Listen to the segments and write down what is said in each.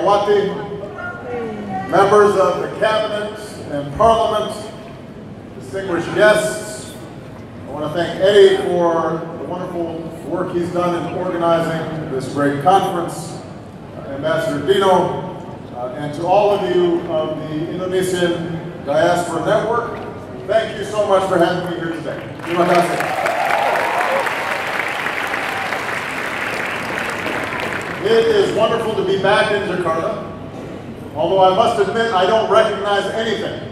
Megawati, members of the cabinet and parliament, distinguished guests. I want to thank Eddie for the wonderful work he's done in organizing this great conference, Ambassador Dino, and to all of you of the Indonesian Diaspora Network, thank you so much for having me here today. Terima kasih. It is wonderful to be back in Jakarta, although I must admit I don't recognize anything.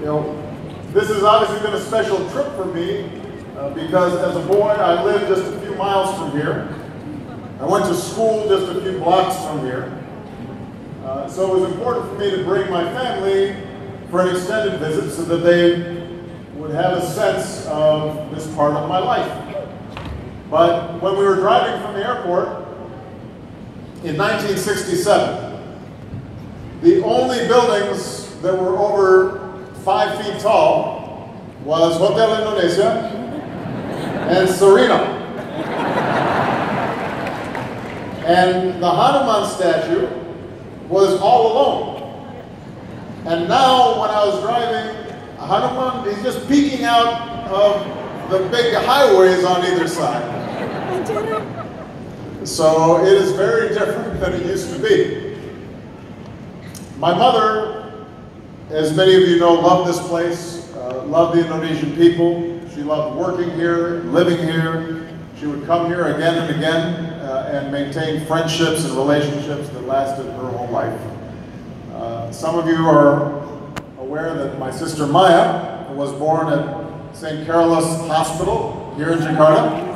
You know, this has obviously been a special trip for me because as a boy I lived just a few miles from here. I went to school just a few blocks from here. So it was important for me to bring my family for an extended visit so that they would have a sense of this part of my life. But when we were driving from the airport in 1967, the only buildings that were over 5 feet tall was Hotel Indonesia and Serena. And the Hanuman statue was all alone. And now when I was driving, Hanuman is just peeking out of the big highways on either side. So it is very different than it used to be. My mother, as many of you know, loved this place, loved the Indonesian people. She loved working here, living here. She would come here again and again and maintain friendships and relationships that lasted her whole life. Some of you are aware that my sister Maya was born at St. Carolus Hospital here in Jakarta.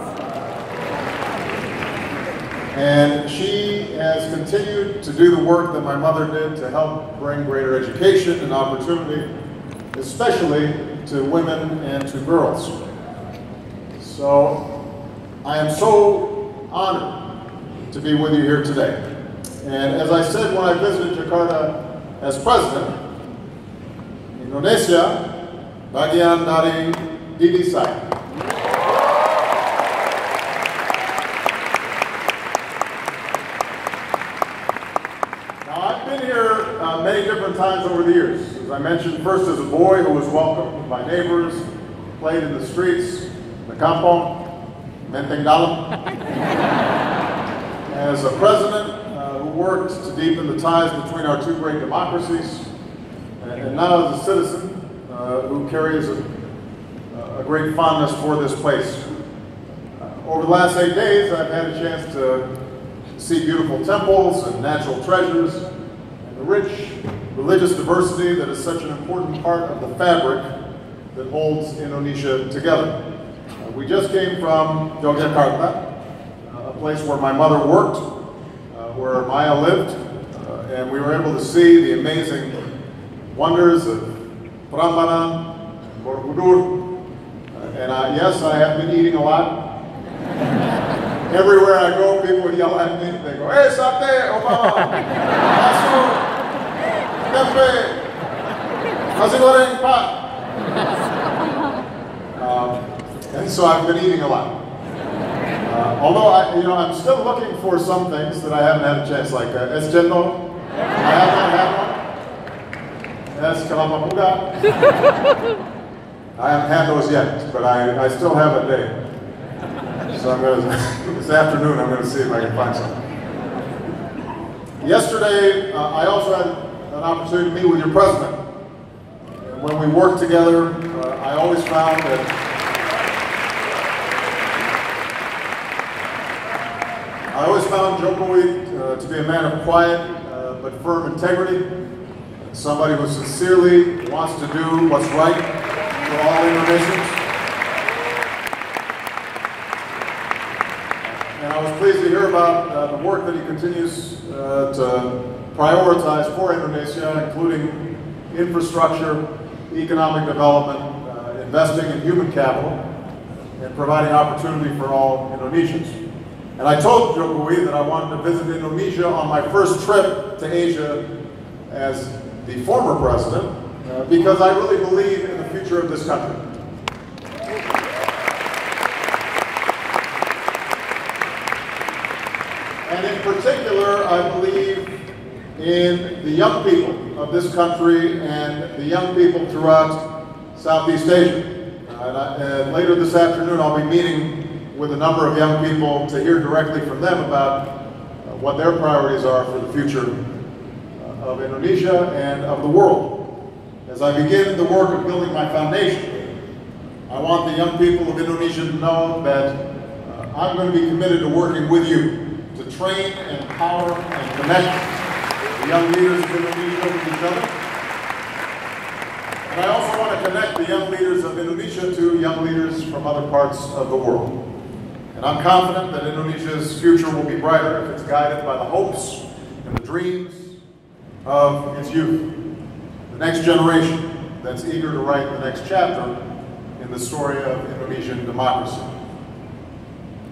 And she has continued to do the work that my mother did to help bring greater education and opportunity, especially to women and to girls. So I am so honored to be with you here today. And as I said when I visited Jakarta as president, Indonesia bagian dari diri saya. Now I've been here many different times over the years. As I mentioned, first as a boy who was welcomed by neighbors, played in the streets, the kampung, menteng dalam. As a president who worked to deepen the ties between our two great democracies, and now as a citizen who carries a great fondness for this place. Over the last 8 days, I've had a chance to see beautiful temples and natural treasures, and the rich religious diversity that is such an important part of the fabric that holds Indonesia together. We just came from Jakarta, a place where my mother worked, where Maya lived, and we were able to see the amazing wonders of Prambanan, Borobudur, and yes, I have been eating a lot. Everywhere I go, people yell at me. They go, "Hey, sate, Obama, baso, tempe, nasi goreng, pak." And so I've been eating a lot. Although I'm still looking for some things that I haven't had a chance, like es cendol. I have not had one. Es kelapa muda. I haven't had those yet, but I still have a day. So I'm going to, this afternoon, I'm going to see if I can find some. Yesterday, I also had an opportunity to meet with your president. And when we worked together, I always found that Jokowi to be a man of quiet but firm integrity, somebody who sincerely wants to do what's right for all Indonesians. And I was pleased to hear about the work that he continues to prioritize for Indonesia, including infrastructure, economic development, investing in human capital, and providing opportunity for all Indonesians. And I told Jokowi that I wanted to visit Indonesia on my first trip to Asia as the former president, because I really believe in the future of this country. in particular, I believe in the young people of this country and the young people throughout Southeast Asia. And later this afternoon, I'll be meeting with a number of young people to hear directly from them about what their priorities are for the future of Indonesia and of the world. As I begin the work of building my foundation, I want the young people of Indonesia to know that I'm going to be committed to working with you to train, empower, and connect the young leaders of Indonesia with each other. And I also want to connect the young leaders of Indonesia to young leaders from other parts of the world. And I'm confident that Indonesia's future will be brighter if it's guided by the hopes and the dreams of its youth, the next generation that's eager to write the next chapter in the story of Indonesian democracy.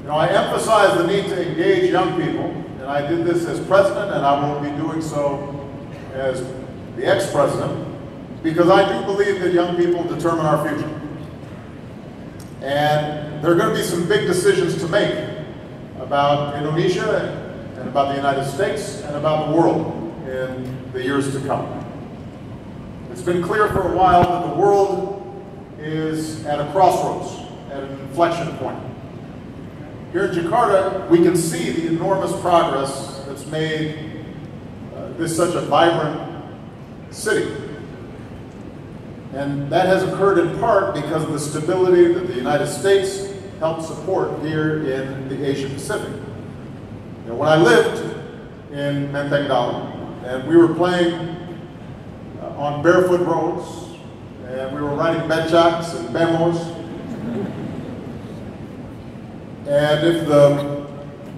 You know, I emphasize the need to engage young people, and I did this as president, and I will be doing so as the ex-president, because I do believe that young people determine our future. And there are going to be some big decisions to make about Indonesia and about the United States and about the world in the years to come. It's been clear for a while that the world is at a crossroads, at an inflection point. Here in Jakarta, we can see the enormous progress that's made this such a vibrant city. And that has occurred in part because of the stability that the United States helped support here in the Asia Pacific. You know, when I lived in Menteng Dalam, and we were playing on barefoot roads, and we were riding becaks and bemos, and if the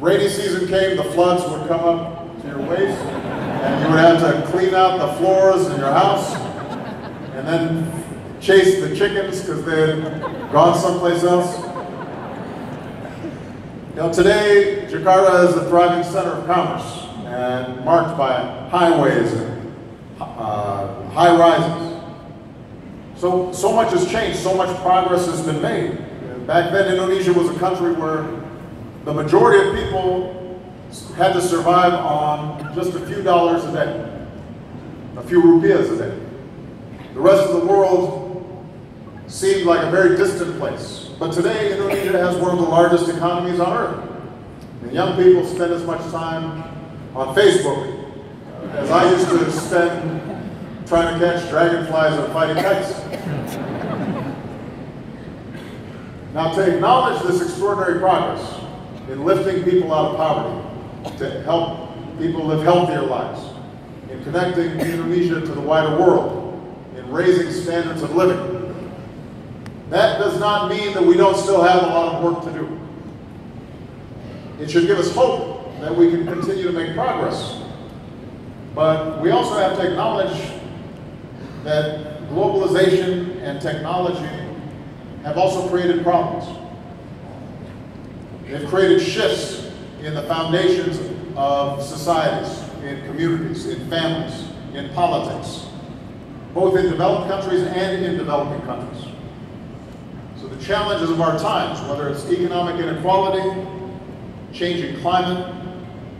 rainy season came, the floods would come up to your waist, and you would have to clean out the floors in your house, and then chase the chickens because they had gone someplace else. You know, today, Jakarta is a thriving center of commerce and marked by highways and high rises. So much has changed, so much progress has been made. Back then, Indonesia was a country where the majority of people had to survive on just a few dollars a day, a few rupiahs a day. The rest of the world seemed like a very distant place. But today, Indonesia has one of the largest economies on earth. And young people spend as much time on Facebook as I used to spend trying to catch dragonflies or fighting kites. Now, to acknowledge this extraordinary progress in lifting people out of poverty, to help people live healthier lives, in connecting Indonesia to the wider world, in raising standards of living, that does not mean that we don't still have a lot of work to do. It should give us hope that we can continue to make progress. But we also have to acknowledge that globalization and technology have also created problems. They've created shifts in the foundations of societies, in communities, in families, in politics, both in developed countries and in developing countries. So the challenges of our times, whether it's economic inequality, changing climate,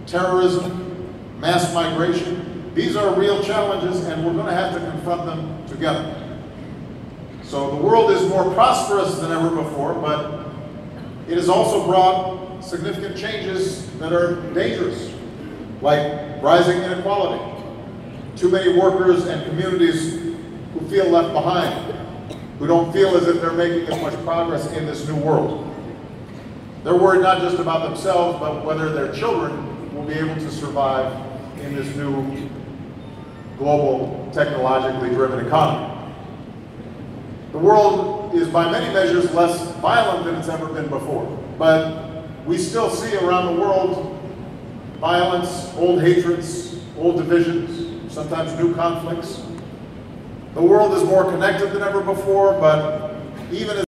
terrorism, mass migration, these are real challenges and we're going to have to confront them together. So the world is more prosperous than ever before, but it has also brought significant changes that are dangerous, like rising inequality, too many workers and communities who feel left behind, who don't feel as if they're making as much progress in this new world. They're worried not just about themselves, but whether their children will be able to survive in this new global, technologically driven economy. The world is by many measures less violent than it's ever been before, but we still see around the world violence, old hatreds, old divisions, sometimes new conflicts. The world is more connected than ever before, but even as